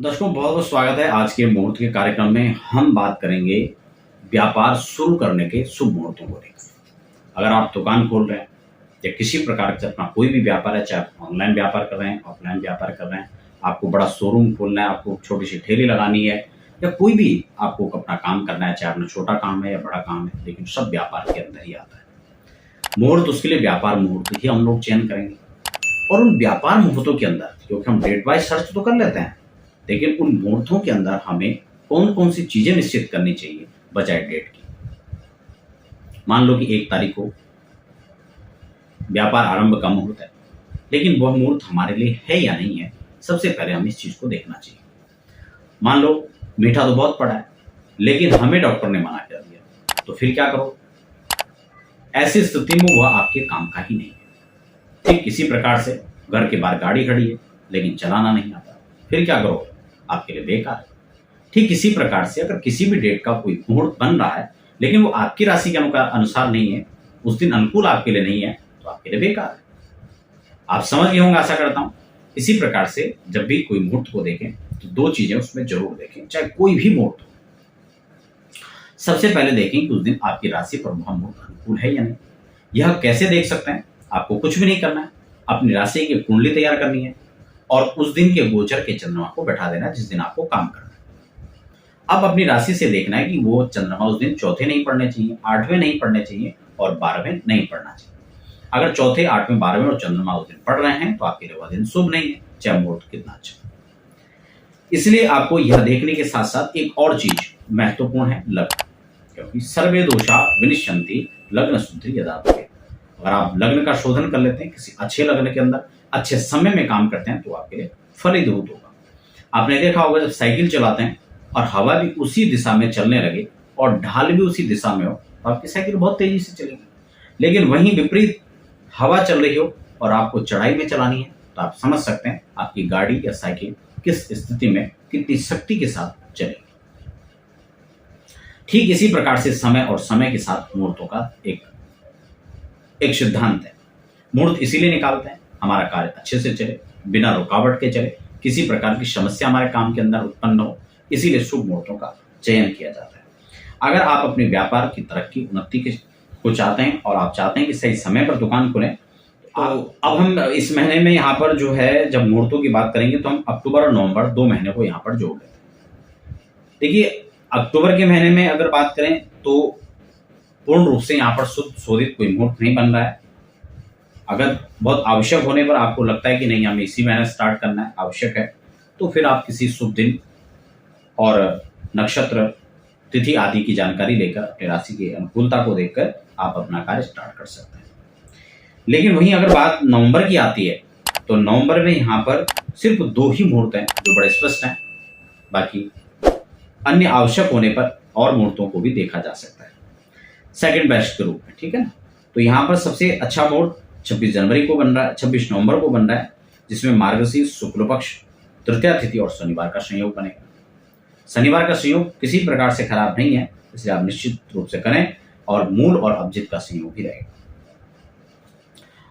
दर्शकों बहुत बहुत स्वागत है। आज के मुहूर्त के कार्यक्रम में हम बात करेंगे व्यापार शुरू करने के शुभ मुहूर्तों को लेकर। अगर आप दुकान खोल रहे हैं या किसी प्रकार से अपना कोई भी व्यापार है, चाहे आप ऑनलाइन व्यापार कर रहे हैं, ऑफलाइन व्यापार कर रहे हैं, आपको बड़ा शोरूम खोलना है, आपको छोटी सी ठेली लगानी है या कोई भी आपको अपना काम करना है, चाहे अपना छोटा काम है या बड़ा काम है, लेकिन सब व्यापार के अंदर ही आता है। मुहूर्त उसके लिए व्यापार मुहूर्त ही हम लोग चयन करेंगे और उन व्यापार मुहूर्तों के अंदर, क्योंकि हम डेट वाइज सर्च तो कर लेते हैं, लेकिन उन मुहूर्तों के अंदर हमें कौन कौन सी चीजें निश्चित करनी चाहिए बजाय डेट की। मान लो कि 1 तारीख को व्यापार आरंभ का मुहूर्त है, लेकिन वह मुहूर्त हमारे लिए है या नहीं है, सबसे पहले हमें इस चीज को देखना चाहिए। मान लो मीठा तो बहुत पड़ा है, लेकिन हमें डॉक्टर ने मना कर दिया, तो फिर क्या करो? ऐसी स्थिति में वह आपके काम का ही नहीं है। ठीक इसी प्रकार से घर के बाहर गाड़ी खड़ी है, लेकिन चलाना नहीं आता, फिर क्या करो? आपके लिए बेकार है। ठीक इसी प्रकार से अगर किसी भी डेट का कोई मुहूर्त बन रहा है, लेकिन वो आपकी राशि के अनुसार नहीं है, उस दिन अनुकूल आपके लिए नहीं है, तो आपके लिए बेकार है। आप समझ गए होंगे, आशा करता हूं। इसी प्रकार से जब भी कोई मुहूर्त को देखें तो 2 चीजें उसमें जरूर देखें, चाहे कोई भी मुहूर्त हो। सबसे पहले देखें कि उस दिन आपकी राशि पर वह मुहूर्त अनुकूल है या नहीं। यह कैसे देख सकते हैं? आपको कुछ भी नहीं करना है, अपनी राशि की कुंडली तैयार करनी है और उस दिन के गोचर के चंद्रमा को बैठा देना जिस दिन आपको काम करना है। अब अपनी राशि से देखना है कि वो चंद्रमा उस दिन चौथे नहीं पड़ने चाहिए, 8वें नहीं पड़ने चाहिए और 12वें नहीं पड़ना चाहिए। अगर चौथे, 8वें, 12वें और चंद्रमा उस दिन पड़ रहे हैं तो आपके लिए वह दिन शुभ नहीं है, चाहे मुहूर्त कितना अच्छा। इसलिए आपको यह देखने के साथ साथ एक और चीज महत्वपूर्ण है, लग्न, क्योंकि सर्वे दोषा विनिश्यन्ति लग्न शुद्धि यदा भवेत्। अगर आप लग्न का शोधन कर लेते हैं किसी अच्छे लग्न के अंदर, अच्छे समय में काम करते हैं, तो आपके लिए फलीभूत होगा। आपने देखा होगा जब साइकिल चलाते हैं और हवा भी उसी दिशा में चलने लगे और ढाल भी उसी दिशा में हो, तो आपकी साइकिल बहुत तेजी से चलेगी। लेकिन वहीं विपरीत हवा चल रही हो और आपको चढ़ाई में चलानी है, तो आप समझ सकते हैं आपकी गाड़ी या साइकिल किस स्थिति में, कितनी शक्ति के साथ चलेगी। ठीक इसी प्रकार से समय और समय के साथ मुहूर्तों का एक सिद्धांत है। मुहूर्त इसीलिए निकालते हैं हमारा कार्य अच्छे से चले, बिना रुकावट के चले, किसी प्रकार की समस्या हमारे काम के अंदर उत्पन्न हो, इसीलिए शुभ मुहूर्तों का चयन किया जाता है। अगर आप अपने व्यापार की तरक्की, उन्नति को चाहते हैं और आप चाहते हैं कि सही समय पर दुकान खुलें, तो अब हम इस महीने में यहाँ पर जो है जब मुहूर्तों की बात करेंगे तो हम अक्टूबर और नवंबर 2 महीने को यहाँ पर जोड़ लेते हैं। देखिए, अक्टूबर के महीने में अगर बात करें तो पूर्ण रूप से यहाँ पर शुद्ध शोधित कोई मुहूर्त नहीं बन रहा है। अगर बहुत आवश्यक होने पर आपको लगता है कि नहीं हमें इसी महीने स्टार्ट करना है, आवश्यक है, तो फिर आप किसी शुभ दिन और नक्षत्र, तिथि आदि की जानकारी लेकर अपनी राशि की अनुकूलता को देखकर आप अपना कार्य स्टार्ट कर सकते हैं। लेकिन वहीं अगर बात नवंबर की आती है तो नवंबर में यहाँ पर सिर्फ 2 ही मुहूर्त हैं जो बड़े स्पष्ट हैं, बाकी अन्य आवश्यक होने पर और मुहूर्तों को भी देखा जा सकता है सेकंड बेस्ट के रूप में, ठीक है ना। तो यहाँ पर सबसे अच्छा मुहूर्त 26 जनवरी को बन रहा है, 26 नवंबर को बन रहा है, जिसमें मार्गशीर्ष शुक्ल पक्ष, तृतीया तिथि और शनिवार का संयोग बनेगा। शनिवार का संयोग किसी प्रकार से खराब नहीं है, इसलिए आप निश्चित रूप से करें और मूल और अभिजित का संयोग भी रहेगा।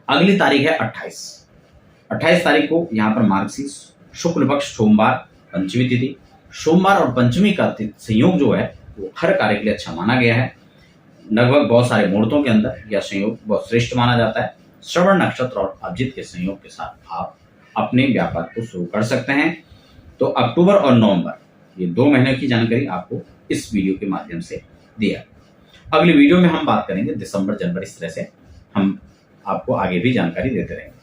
अगली तारीख है 28 तारीख को यहाँ पर मार्गशीर्ष शुक्ल पक्ष सोमवार, पंचमी तिथि। सोमवार और पंचमी का संयोग जो है वो हर कार्य के लिए अच्छा माना गया है। लगभग बहुत सारे मुहूर्तों के अंदर यह संयोग बहुत श्रेष्ठ माना जाता है। श्रवण नक्षत्र और अभिजित के संयोग के साथ आप अपने व्यापार को शुरू कर सकते हैं। तो अक्टूबर और नवंबर, ये 2 महीने की जानकारी आपको इस वीडियो के माध्यम से दिया। अगली वीडियो में हम बात करेंगे दिसंबर, जनवरी, इस तरह से हम आपको आगे भी जानकारी देते रहेंगे।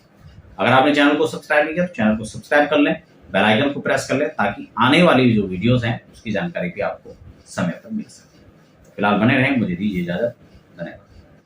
अगर आपने चैनल को सब्सक्राइब नहीं किया तो चैनल को सब्सक्राइब कर लें, बेल आइकन को प्रेस कर लें, ताकि आने वाली जो वीडियोस हैं उसकी जानकारी भी आपको समय पर मिल सके। फिलहाल बने रहें, मुझे दीजिए इजाजत। धन्यवाद।